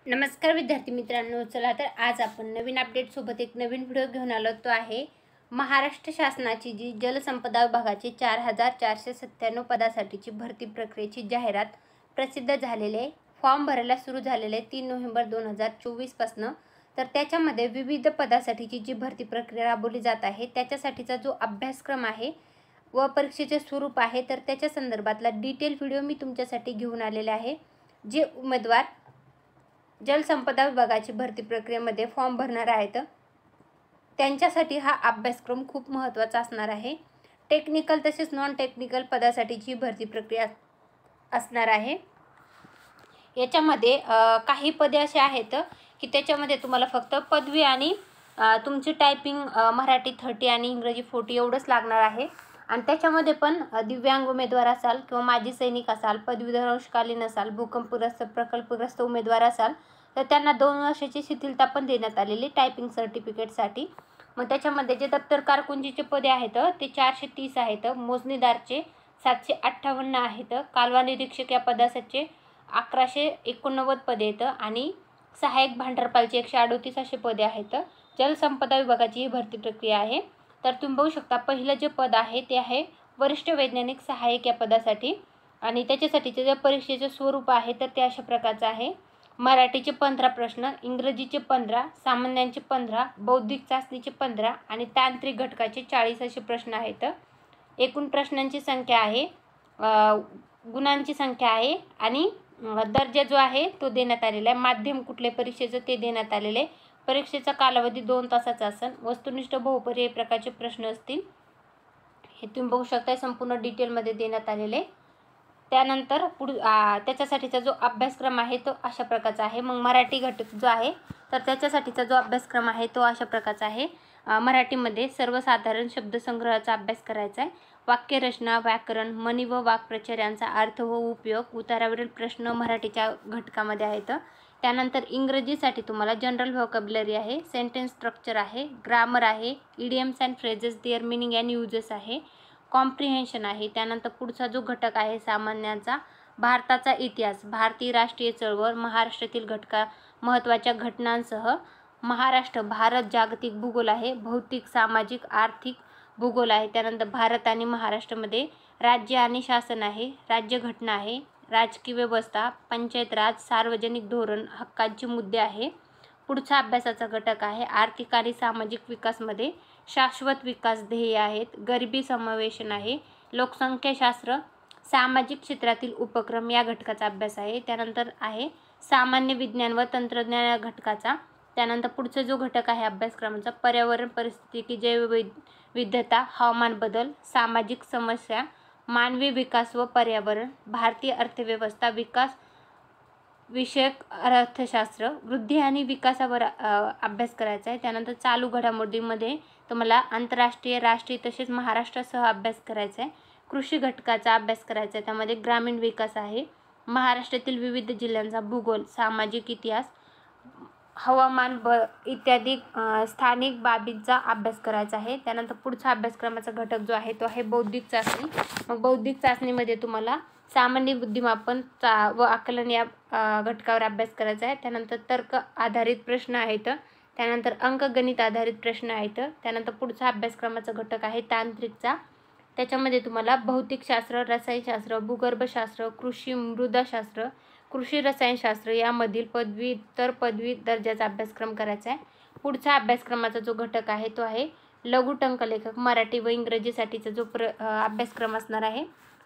नमस्कार विद्यार्थी मित्रांनो, चला तर आज आपण नवीन अपडेट सोबत एक नवीन व्हिडिओ घेऊन आलो. तो आहे महाराष्ट्र शासनाची जी जलसंपदा विभागाची 4497 पदासाठीची भरती प्रक्रियेची जाहिरात प्रसिद्ध झालेली आहे. फॉर्म भरायला सुरू झालेले 3 नोव्हेंबर 2024 पासून. तर त्याच्यामध्ये विविध पदासाठीची जी भरती प्रक्रिया राबवली जात आहे त्याच्यासाठीचा जो अभ्यासक्रम आहे व परीक्षेचे स्वरूप आहे तर त्याच्या संदर्भातला डिटेल व्हिडिओ मी तुमच्यासाठी घेऊन आलेले आहे. जे उमेदवार जलसंपदा विभागाची भरती प्रक्रियेमध्ये फॉर्म भरणार आहेत त्यांच्यासाठी हा अभ्यासक्रम खूप महत्त्वाचा असणार आहे. टेक्निकल तसेच नॉन टेक्निकल पदासाठीची भरती प्रक्रिया असणार आहे. याच्यामध्ये काही पदे असे आहेत की त्याच्यामध्ये तुम्हाला फक्त पदवी आणि तुमची टायपिंग मराठी 30 आणि इंग्रजी 40 एवढंच लागणार आहे. आणि त्याच्यामध्ये पण दिव्यांग उमेदवार असाल किंवा माजी सैनिक असाल, पदवीधर अंशकालीन असाल, भूकंपग्रस्त प्रकल्पग्रस्त उमेदवार असाल तर त्यांना 2 वर्षाची शिथिलता पण देण्यात आलेली टायपिंग सर्टिफिकेटसाठी. मग त्याच्यामध्ये जे दप्तर कारकुंजीचे पदे आहेत ते 430 आहेत, मोजणीदारचे 758 आहेत, कालवा निरीक्षक या पदासाठी 1189 पदे आहेत आणि सहाय्यक भांडारपालचे 138 असे पदे आहेत. जलसंपदा विभागाची ही भरती प्रक्रिया आहे. तर तुम्ही बघू शकता पहिलं जे पद आहे ते आहे वरिष्ठ वैज्ञानिक सहाय्यक या पदासाठी. आणि त्याच्यासाठीचे जे परीक्षेचे स्वरूप आहे तर ते अशा प्रकारचं आहे. मराठीचे 15 प्रश्न, इंग्रजीचे 15, सामान्यांचे 15, बौद्धिक चाचणीचे 15 आणि तांत्रिक घटकाचे 40 असे प्रश्न आहेत. एकूण प्रश्नांची संख्या आहे, गुणांची संख्या आहे आणि दर्जा जो आहे तो देण्यात आलेला आहे. माध्यम कुठले परीक्षेचं ते देण्यात आलेले आहे. परीक्षेचा कालावधी 2 तासाचा असेल. वस्तुनिष्ठ बहुपर्यायी प्रकारचे प्रश्न असतील. हे तुम्ही बघू शकता संपूर्ण डिटेलमध्ये देण्यात आलेले. त्यानंतर त्याच्यासाठीचा जो अभ्यासक्रम आहे तो अशा प्रकारचा आहे. मग मराठी घटक जो आहे तर त्याच्यासाठीचा जो अभ्यासक्रम आहे तो अशा प्रकारचा आहे. मराठीमध्ये सर्वसाधारण शब्दसंग्रहाचा अभ्यास करायचा आहे. वाक्यरचना, व्याकरण, म्हणी व वाक्प्रचार यांचा अर्थ व उपयोग, उतारावरील प्रश्न मराठीच्या घटकामध्ये आहेत. त्यानंतर इंग्रजीसाठी तुम्हाला जनरल व्होकॅब्युलरी आहे, सेंटेन्स स्ट्रक्चर आहे, ग्रामर आहे, idioms and phrases their meaning and uses आहे, कॉम्प्रिहेन्शन आहे. त्यानंतर पुढचा जो घटक आहे सामान्यांचा, भारताचा इतिहास, भारतीय राष्ट्रीय चळवळ, महाराष्ट्रातील महत्त्वाच्या घटनांसह महाराष्ट्र, भारत, जागतिक भूगोल आहे, भौतिक, सामाजिक, आर्थिक भूगोल आहे. त्यानंतर भारत आणि महाराष्ट्रामध्ये राज्य आणि शासन आहे, राज्यघटना आहे, राजकीय व्यवस्था, पंचायत राज, सार्वजनिक धोरण, हक्कांचे मुद्दे आहे. पुढचा अभ्यासाचा घटक आहे आर्थिक आणि सामाजिक विकासमध्ये शाश्वत विकास ध्येय आहेत, गरिबी समावेशन आहे, लोकसंख्याशास्त्र, सामाजिक क्षेत्रातील उपक्रम या घटकाचा अभ्यास आहे. त्यानंतर आहे सामान्य विज्ञान व तंत्रज्ञान या घटकाचा. त्यानंतर पुढचा जो घटक आहे अभ्यासक्रमाचा पर्यावरण परिस्थिती, जैवविविधता, हवामान बदल, सामाजिक समस्या, मानवी विकास व पर्यावरण, भारतीय अर्थव्यवस्था, विकास विषयक अर्थशास्त्र, वृद्धी आणि विकासावर अभ्यास करायचा आहे. त्यानंतर चालू घडामोडीमध्ये तुम्हाला आंतरराष्ट्रीय, राष्ट्रीय तसेच महाराष्ट्रासह अभ्यास करायचा आहे. कृषी घटकाचा अभ्यास करायचा आहे. त्यामध्ये ग्रामीण विकास आहे, महाराष्ट्रातील विविध जिल्ह्यांचा भूगोल, सामाजिक इतिहास, हवामान इत्यादी स्थानिक बाबींचा अभ्यास करायचा आहे. त्यानंतर पुढचा अभ्यासक्रमाचा घटक जो आहे तो आहे बौद्धिक चाचणी. मग बौद्धिक चाचणीमध्ये तुम्हाला सामान्य बुद्धिमापन व आकलन या घटकावर अभ्यास करायचा आहे. त्यानंतर तर्क आधारित प्रश्न आहेत. त्यानंतर अंकगणित आधारित प्रश्न आहेत. त्यानंतर पुढचा अभ्यासक्रमाचा घटक आहे तांत्रिकचा. त्याच्यामध्ये तुम्हाला भौतिकशास्त्र, रसायनशास्त्र, भूगर्भशास्त्र, कृषी मृदाशास्त्र, कृषी रसायनशास्त्र यामधील पदव्युत्तर पदवी दर्जाचा अभ्यासक्रम करायचा आहे. पुढचा अभ्यासक्रमाचा जो घटक आहे तो आहे लघुटंकलेखक, मराठी व इंग्रजीसाठीचा जो अभ्यासक्रम असणार आहे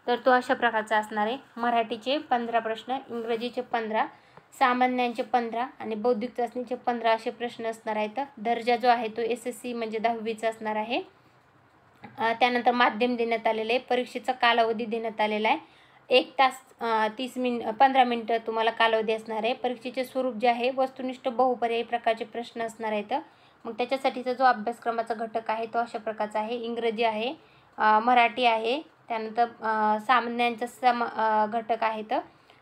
तर तो अशा प्रकारचा असणार आहे. मराठीचे 15 प्रश्न, इंग्रजीचे 15, सामान्यांचे 15 आणि बौद्धिक चाचणीचे 15 असे प्रश्न असणार आहेत. दर्जा जो आहे तो SSC म्हणजे 10वीचा असणार आहे. त्यानंतर माध्यम देण्यात आलेले आहे. परीक्षेचा कालावधी देण्यात आलेला आहे. 1 तास 15 मिनिटं तुम्हाला कालावधी असणार आहे. परीक्षेचे स्वरूप जे आहे वस्तुनिष्ठ बहुपर्यायी प्रकारचे प्रश्न असणार आहेत. मग त्याच्यासाठीचा जो अभ्यासक्रमाचा घटक आहे तो अशा प्रकारचा आहे. इंग्रजी आहे, मराठी आहे, त्यानंतर सामान्यांचा घटक आहेत.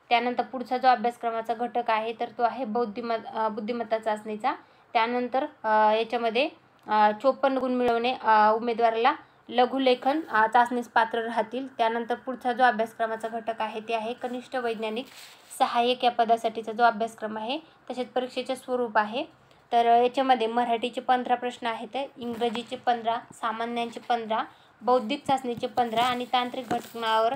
त्यानंतर पुढचा जो अभ्यासक्रमाचा घटक आहे तर तो आहे बुद्धिमत्ता चाचणीचा. त्यानंतर याच्यामध्ये 54 गुण मिळवणे उमेदवाराला लघुलेखन चाचणीस पात्र राहतील. त्यानंतर पुढचा जो अभ्यासक्रमाचा घटक आहे ते आहे कनिष्ठ वैज्ञानिक सहाय्यक या पदासाठीचा जो अभ्यासक्रम आहे. तसेच परीक्षेचे स्वरूप आहे. तर याच्यामध्ये मराठीचे 15 प्रश्न आहेत, इंग्रजीचे 15, सामान्यांचे 15, बौद्धिक चाचणीचे 15 आणि तांत्रिक घटकावर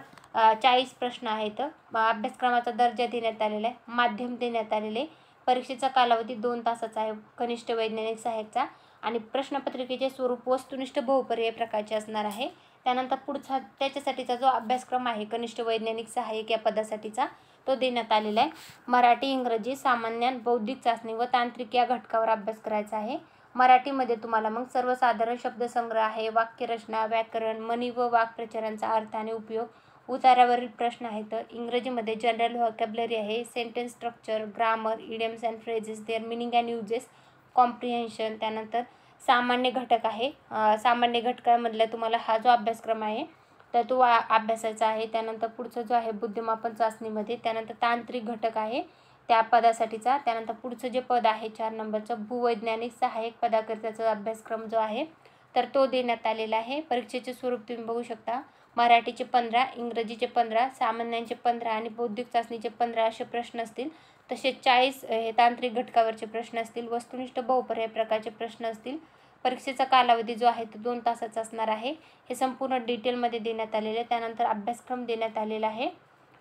40 प्रश्न आहेत. अभ्यासक्रमाचा दर्जा देण्यात आलेला आहे, माध्यम देण्यात आलेले. परीक्षेचा कालावधी 2 तासाचा आहे कनिष्ठ वैज्ञानिक सहाय्यकचा. आणि प्रश्नपत्रिकेचे स्वरूप वस्तुनिष्ठ बहुपर्याय प्रकारचे असणार आहे. त्यानंतर पुढचा त्याच्यासाठीचा जो अभ्यासक्रम आहे कनिष्ठ वैज्ञानिक सहाय्यक या पदासाठीचा तो देण्यात आलेला आहे. मराठी, इंग्रजी, सामान्य, बौद्धिक चाचणी व तांत्रिक या घटकावर अभ्यास करायचा आहे. मराठीमध्ये तुम्हाला मग सर्वसाधारण शब्दसंग्रह आहे, वाक्यरचना, व्याकरण, म्हणी व वाक्प्रचारांचा अर्थ आणि उपयोग, उतारावरील प्रश्न आहेत. इंग्रजीमध्ये जनरल व्हॉकॅब्युलरी आहे, sentence structure, grammar, idioms and phrases, their meaning and uses, comprehension. त्यानंतर सामान्य घटक आहे. सामान्य घटकामधला तुम्हाला हा जो अभ्यासक्रम आहे तर तो अभ्यासाचा आहे. त्यानंतर पुढचा जो आहे बुद्धिमापन चाचणीमध्ये. त्यानंतर तांत्रिक घटक आहे त्या पदासाठीचा. त्यानंतर पुढचं जे पद आहे 4 नंबरचं भूवैज्ञानिक सहाय्यक पदाकरिताचा अभ्यासक्रम जो आहे तर तो देण्यात आलेला आहे. परीक्षेचे स्वरूप तुम्ही बघू शकता. मराठीचे 15, इंग्रजीचे 15, सामान्यांचे 15 आणि बौद्धिक चाचणीचे 15 असे प्रश्न असतील. तसेच 40 हे तांत्रिक घटकावरचे प्रश्न असतील. वस्तुनिष्ठ बहुपर्याय प्रकारचे प्रश्न असतील. परीक्षेचा कालावधी जो आहे तो 2 तासाचा असणार आहे. हे संपूर्ण डिटेलमध्ये देण्यात आलेले आहे. त्यानंतर अभ्यासक्रम देण्यात आलेला आहे.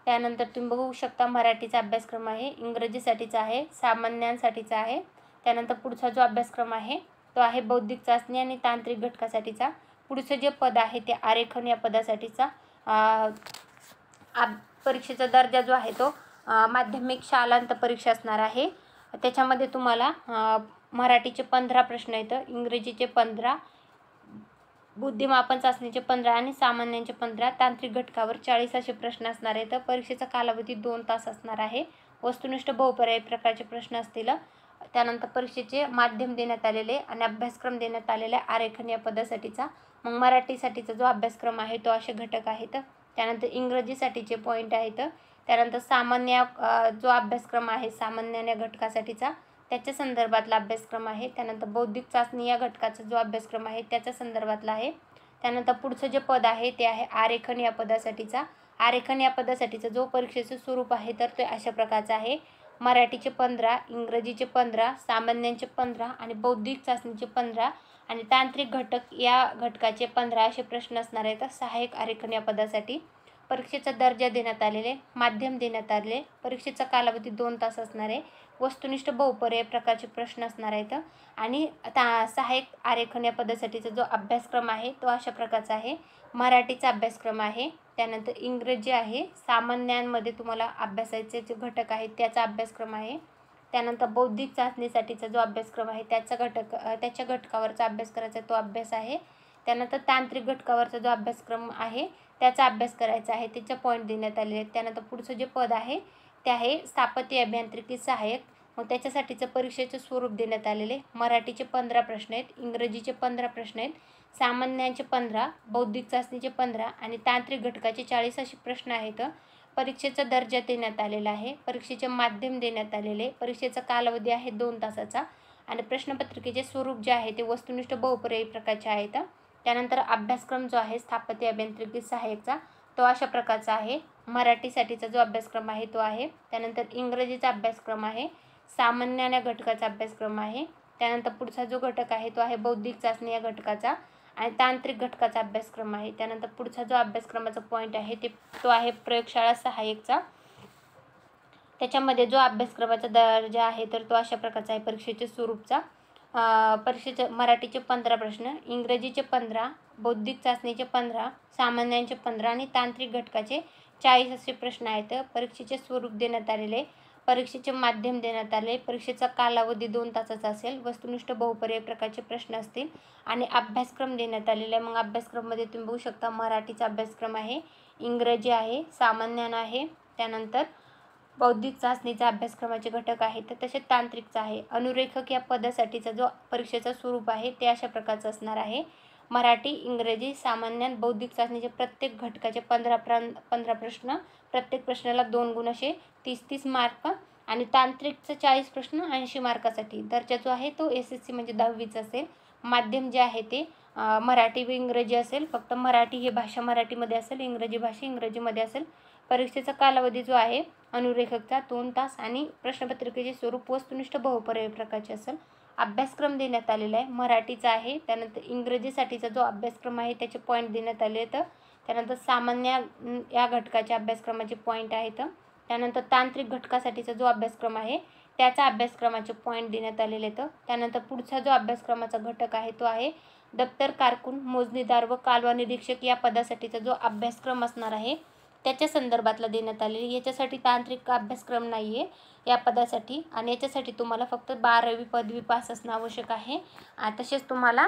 त्यानंतर तुम्ही बघू शकता मराठीचा अभ्यासक्रम आहे, इंग्रजीसाठीचा आहे, सामान्यांसाठीचा आहे. त्यानंतर पुढचा जो अभ्यासक्रम आहे तो आहे बौद्धिक चाचणी आणि तांत्रिक घटकासाठीचा. पुढचं जे पद आहे ते आरेखन या पदासाठीचा. परीक्षेचा दर्जा जो आहे तो माध्यमिक शालांत परीक्षा असणार आहे. त्याच्यामध्ये तुम्हाला मराठीचे 15 प्रश्न येतं, इंग्रजीचे 15, बुद्धिमापन चाचणीचे 15 आणि सामान्यांचे 15, तांत्रिक घटकावर 40 असे प्रश्न असणार आहेत. परीक्षेचा कालावधी 2 तास असणार आहे. वस्तुनिष्ठ बहुपर्याय प्रकारचे प्रश्न असतील. त्यानंतर परीक्षेचे माध्यम देण्यात आलेले आणि अभ्यासक्रम देण्यात आलेला आरेखन या पदासाठीचा. मग मराठीसाठीचा जो अभ्यासक्रम आहे तो असे घटक आहेत. त्यानंतर इंग्रजीसाठीचे पॉईंट आहेत. त्यानंतर सामान्य जो अभ्यासक्रम आहे सामान्य या घटकासाठीचा त्याच्या संदर्भातला अभ्यासक्रम आहे. त्यानंतर बौद्धिक चाचणी या घटकाचा जो अभ्यासक्रम आहे त्याच्या संदर्भातला आहे. त्यानंतर पुढचं जे पद आहे ते आहे आरेखन या पदासाठीचा. आरेखन या पदासाठीचं जो परीक्षेचं स्वरूप आहे तर ते अशा प्रकारचं आहे. मराठीचे 15, इंग्रजीचे 15, सामान्यांचे 15 आणि बौद्धिक चाचणीचे 15 आणि तांत्रिक घटक या घटकाचे 15 असे प्रश्न असणार आहेत सहाय्यक आरेखन या पदासाठी. परीक्षेचा दर्जा देण्यात आलेले, माध्यम देण्यात आले. परीक्षेचा कालावधी 2 तास असणार आहे. वस्तुनिष्ठ बहुपर्याय प्रकारचे प्रश्न असणार आहेत आणि सहाय्यक आरेखन या पदासाठीचा जो अभ्यासक्रम आहे तो अशा प्रकारचा आहे. मराठीचा अभ्यासक्रम आहे. त्यानंतर इंग्रजी आहे. सामान्यांमध्ये तुम्हाला अभ्यासाचे जे घटक आहेत त्याचा अभ्यासक्रम आहे. त्यानंतर बौद्धिक चाचणीसाठीचा जो अभ्यासक्रम आहे त्याच्या घटकावरचा अभ्यास करायचा तो अभ्यास आहे. त्यानंतर तांत्रिक घटकावरचा जो अभ्यासक्रम आहे त्याचा अभ्यास करायचा आहे. त्याचे पॉईंट देण्यात आलेले आहेत. त्यानंतर पुढचं जे पद आहे ते आहे स्थापत्य अभियांत्रिकी सहाय्यक. मग त्याच्यासाठीचं परीक्षेचं स्वरूप देण्यात आलेले. मराठीचे 15 प्रश्न आहेत, इंग्रजीचे 15 प्रश्न आहेत, सामान्यांचे 15, बौद्धिक चाचणीचे 15 आणि तांत्रिक घटकाचे 40 असे प्रश्न आहेत. परीक्षेचा दर्जा देण्यात आलेला आहे. परीक्षेचे माध्यम देण्यात आलेले. परीक्षेचा कालावधी आहे 2 तासाचा आणि प्रश्नपत्रिकेचे स्वरूप जे आहे ते वस्तुनिष्ठ बहुपर्यायी प्रकारचे आहेत. त्यानंतर अभ्यासक्रम जो आहे स्थापत्य अभियांत्रिकी सहाय्यकचा तो अशा प्रकारचा आहे. मराठीसाठीचा जो अभ्यासक्रम आहे तो आहे. त्यानंतर इंग्रजीचा अभ्यासक्रम आहे. सामान्य या घटकाचा अभ्यासक्रम आहे. त्यानंतर पुढचा जो घटक आहे तो आहे बौद्धिक चाचणी या घटकाचा आणि तांत्रिक घटकाचा अभ्यासक्रम आहे. त्यानंतर पुढचा जो अभ्यासक्रमाचा पॉईंट आहे तो आहे प्रयोगशाळा सहाय्यकचा. त्याच्यामध्ये जो अभ्यासक्रमाचा दर्जा आहे तर तो अशा प्रकारचा आहे परीक्षेच्या स्वरूपचा. परीक्षेचे मराठीचे 15 प्रश्न, इंग्रजीचे 15, बौद्धिक चाचणीचे 15, सामान्यांचे 15 आणि तांत्रिक घटकाचे 40 असे प्रश्न आहेत. परीक्षेचे स्वरूप देण्यात आलेले. परीक्षेचे माध्यम देण्यात आले. परीक्षेचा कालावधी 2 तासाचा असेल. वस्तुनिष्ठ बहुपर्याय प्रकारचे प्रश्न असतील आणि अभ्यासक्रम देण्यात आलेला आहे. मग अभ्यासक्रममध्ये तुम्ही बघू शकता मराठीचा अभ्यासक्रम आहे, इंग्रजी आहे, सामान्य आहे, त्यानंतर बौद्धिक चाचणीचा अभ्यासक्रमाचे घटक आहेत तर तसेच तांत्रिकचा आहे. अनुरेखक या पदासाठीचा जो परीक्षेचा स्वरूप आहे ते अशा प्रकारचं असणार आहे. मराठी, इंग्रजी, सामान्य, बौद्धिक चाचणीचे प्रत्येक घटकाचे 15 प्रश्न, प्रत्येक प्रश्नाला 2 गुण असे 30 मार्क आणि तांत्रिकचं 40 प्रश्न 80 मार्कासाठी. दर्जा जो आहे तो SSC म्हणजे 10वीचा असेल. माध्यम जे आहे ते मराठी व इंग्रजी असेल, फक्त मराठी ही भाषा मराठीमध्ये असेल, इंग्रजी भाषा इंग्रजीमध्ये असेल. परीक्षेचा कालावधी जो आहे अनुरेखकचा 2 तास आणि प्रश्नपत्रिकेचे स्वरूप वस्तुनिष्ठ बहुपर्यायी प्रकारचे असेल. अभ्यासक्रम देण्यात आलेला आहे, मराठीचा आहे. त्यानंतर इंग्रजीसाठीचा जो अभ्यासक्रम आहे त्याचे पॉईंट देण्यात आले आहेत. त्यानंतर सामान्य या घटकाच्या अभ्यासक्रमाचे पॉईंट आहेत. त्यानंतर तांत्रिक घटकासाठीचा जो अभ्यासक्रम आहे त्याचा अभ्यासक्रमाचे पॉईंट देण्यात आलेले आहेत. त्यानंतर पुढचा जो अभ्यासक्रमाचा घटक आहे तो आहे दप्तर कारकून, मोजणीदार व कालवा निरीक्षक या पदासाठीचा जो अभ्यासक्रम असणार आहे त्याच्या संदर्भातला देण्यात आलेली. याच्यासाठी तांत्रिक अभ्यासक्रम नाही आहे या पदासाठी आणि याच्यासाठी तुम्हाला फक्त 12वी पदवी पास असणं आवश्यक आहे. तसेच तुम्हाला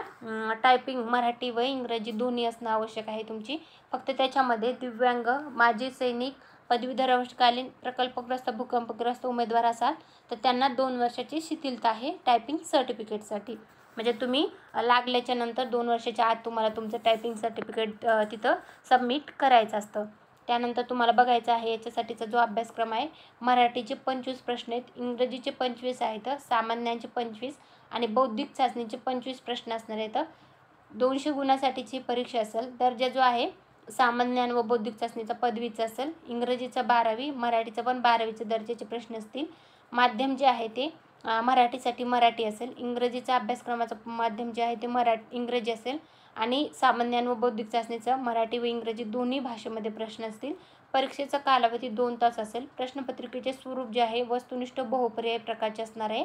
टायपिंग मराठी व इंग्रजी दोन्ही असणं आवश्यक आहे तुमची. फक्त त्याच्यामध्ये दिव्यांग, माजी सैनिक, पदवीधर अवस्थाकालीन, प्रकल्पग्रस्त, भूकंपग्रस्त उमेदवार असाल तर त्यांना 2 वर्षाची शिथिलता आहे टायपिंग सर्टिफिकेटसाठी. म्हणजे तुम्ही लागल्याच्या नंतर 2 वर्षाच्या आत तुम्हाला तुमचं टायपिंग सर्टिफिकेट तिथं सबमिट करायचं असतं. त्यानंतर तुम्हाला बघायचं आहे याच्यासाठीचा जो अभ्यासक्रम आहे मराठीचे 25 प्रश्न आहेत, इंग्रजीचे 25 आहेत, सामान्यांचे 25 आणि बौद्धिक चाचणीचे 25 प्रश्न असणार आहेत. 200 गुणासाठीची परीक्षा असेल. दर्जा जो आहे सामान्य व बौद्धिक चाचणीचा पदवीचा असेल. इंग्रजीचा 12वी, मराठीचा पण 12वीचे दर्जाचे प्रश्न असतील. माध्यम जे आहे ते मराठीसाठी मराठी असेल, इंग्रजीचा अभ्यासक्रमाचं माध्यम जे आहे ते इंग्रजी असेल आणि सामान्य व बौद्धिक चाचणीचं मराठी व इंग्रजी दोन्ही भाषेमध्ये प्रश्न असतील. परीक्षेचा कालावधी 2 तास असेल. प्रश्नपत्रिकेचे स्वरूप जे आहे वस्तुनिष्ठ बहुपर्यायी प्रकारचे असणार आहे.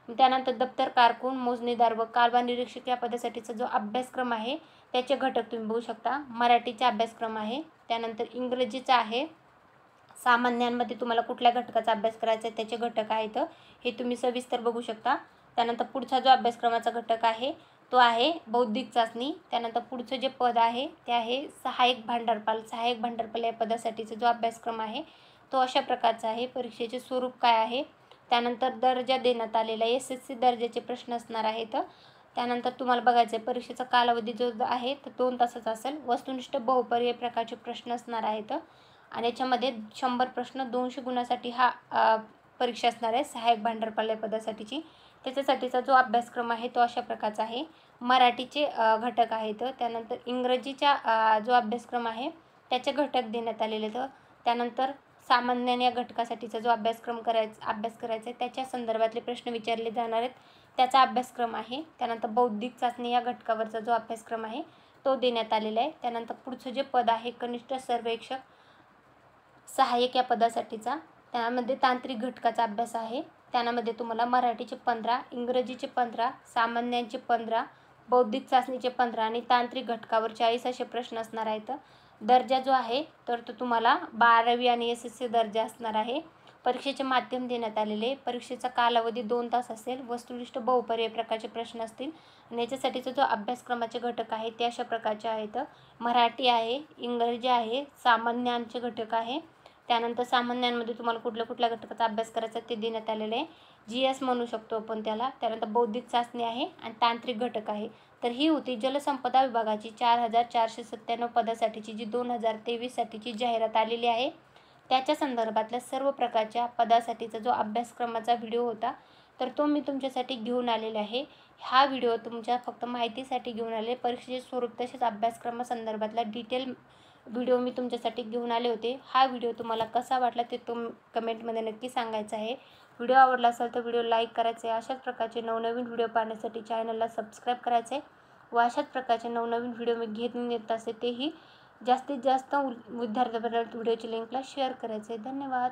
त्यानंतर दप्तर कारकून, मोजणीदार व कालवा निरीक्षक या पदासाठीचा जो अभ्यासक्रम आहे त्याचे घटक तुम्ही बघू शकता. मराठीचा अभ्यासक्रम आहे, त्यानंतर इंग्रजीचा आहे, सामान्यांमध्ये तुम्हाला कुठल्या घटकाचा अभ्यास करायचा आहे त्याचे घटक आहेत हे तुम्ही सविस्तर बघू शकता. त्यानंतर पुढचा जो अभ्यासक्रमाचा घटक आहे तो आहे बौद्धिक चाचणी. त्यानंतर पुढचं जे पद आहे ते आहे सहाय्यक भांडारपाल. सहाय्यक भांडारपाल या पदासाठीचा जो अभ्यासक्रम आहे तो अशा प्रकारचा आहे. परीक्षेचे स्वरूप काय आहे, त्यानंतर दर्जा देण्यात आलेला आहे, SSC दर्जाचे प्रश्न असणार आहेत. त्यानंतर तुम्हाला बघायचं आहे परीक्षेचा कालावधी जो आहे तो 2 तासाचा असेल. वस्तुनिष्ठ बहुपर्यायी प्रकारचे प्रश्न असणार आहेत आणि याच्यामध्ये 100 प्रश्न 200 गुणासाठी हा परीक्षा असणार आहे सहाय्यक भांडारपाल या पदासाठीची. त्याच्यासाठीचा जो अभ्यासक्रम आहे तो अशा प्रकारचा आहे. मराठीचे घटक आहेत, त्यानंतर इंग्रजीचा जो अभ्यासक्रम आहे त्याचे घटक देण्यात आलेले आहेत. त्यानंतर सामान्य या घटकासाठीचा जो अभ्यास करायचा आहे त्याच्या संदर्भातले प्रश्न विचारले जाणार आहेत त्याचा अभ्यासक्रम आहे. त्यानंतर बौद्धिक चाचणी या घटकावरचा जो अभ्यासक्रम आहे तो देण्यात आलेला आहे. त्यानंतर पुढचं जे पद आहे कनिष्ठ सर्वेक्षक सहाय्यक या पदासाठीचा, त्यामध्ये तांत्रिक घटकाचा अभ्यास आहे. त्यामध्ये तुम्हाला मराठीचे 15, इंग्रजीचे 15, सामान्यांचे 15, बौद्धिक चाचणीचे 15 आणि तांत्रिक घटकावर 40 असे प्रश्न असणार आहेत. दर्जा जो आहे तर तो तुम्हाला 12वी आणि SSC दर्जा असणार आहे. परीक्षेचे माध्यम देण्यात आलेले. परीक्षेचा कालावधी 2 तास असेल. वस्तुनिष्ठ बहुपर्यायी प्रकारचे प्रश्न असतील आणि याच्यासाठीचा जो अभ्यासक्रमाचे घटक आहे ते अशा प्रकारचे आहेत. मराठी आहे, इंग्रजी आहे, सामान्यांचे घटक आहे. त्यानंतर सामान्यांमध्ये तुम्हाला कुठल्या घटकाचा अभ्यास करायचा ते देण्यात आलेले आहे. GS म्हणू शकतो आपण त्याला. त्यानंतर बौद्धिक चाचणी आहे आणि तांत्रिक घटक आहे. तर ही होती जलसंपदा विभागाची 4497 पदासाठीची जी 2023 साठीची जाहिरात आलेली आहे त्याच्या संदर्भातल्या सर्व प्रकारच्या पदासाठीचा जो अभ्यासक्रमाचा व्हिडिओ होता तर तो मी तुमच्यासाठी घेऊन आलेला आहे. हा व्हिडिओ तुमच्या फक्त माहितीसाठी घेऊन आले. परीक्षेचे स्वरूप तसेच अभ्यासक्रमासंदर्भातला डिटेल व्हिडिओ मी तुमच्यासाठी घेऊन आले होते. हा व्हिडिओ तुम्हाला कसा वाटला ते कमेंटमध्ये नक्की सांगायचं आहे. व्हिडिओ आवडला असेल तर व्हिडिओ लाईक करायचे आहे. अशाच प्रकारचे नवनवीन व्हिडिओ पाहण्यासाठी चॅनलला सबस्क्राईब करायचे आहे व अशाच प्रकारचे नवनवीन व्हिडिओ मी घेऊन येत असते तेही जास्तीत जास्त विद्यार्थ्यांपर्यंत व्हिडिओची लिंकला शेअर करायचे आहे. धन्यवाद.